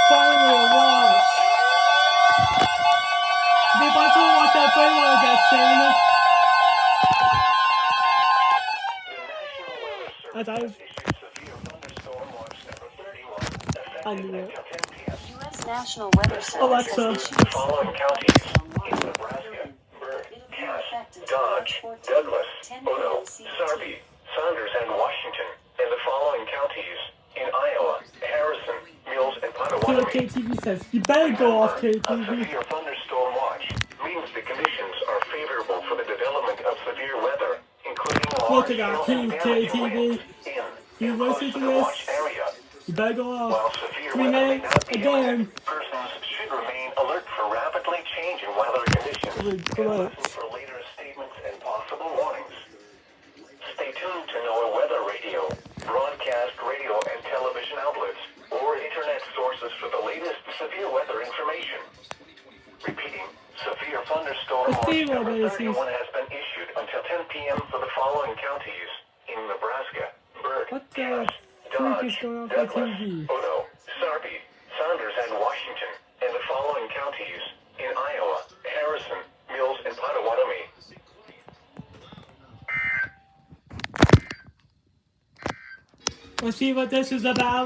Finally a watch. If I still watch that play when I get sane. As I was... I knew it. U.S. National Weather Service Alexa. has issued the following counties in Nebraska: Burt, Cass, Dodge, Douglas, Odo, Sarpy, Saunders, and Washington, and the following counties in Iowa: Harrison, Mills, and Potawatomi. KTV says, you better go off A KTV. severe thunderstorm watch means the conditions are favorable for the development of severe weather, including Look at large that, hail and damaging KTV. winds in You and close listen to to the this? watch area. You better go While off. severe 3 weather may minutes not be again. imminent, persons should remain alert for rapidly changing weather conditions and listen for later statements and possible warnings. Stay tuned to NOAA Weather Radio, broadcast radio and television outlets, or internet sources for the latest severe weather information. Repeating, severe thunderstorm watch number 31 has been issued until 10 p.m. for the following counties in Nebraska: Burt, Cass, Dodge, Douglas, Odo, Sarpy, Saunders, and Washington, and the following counties in Iowa: Harrison, Mills, and Potawatomi. Let's see what this is about.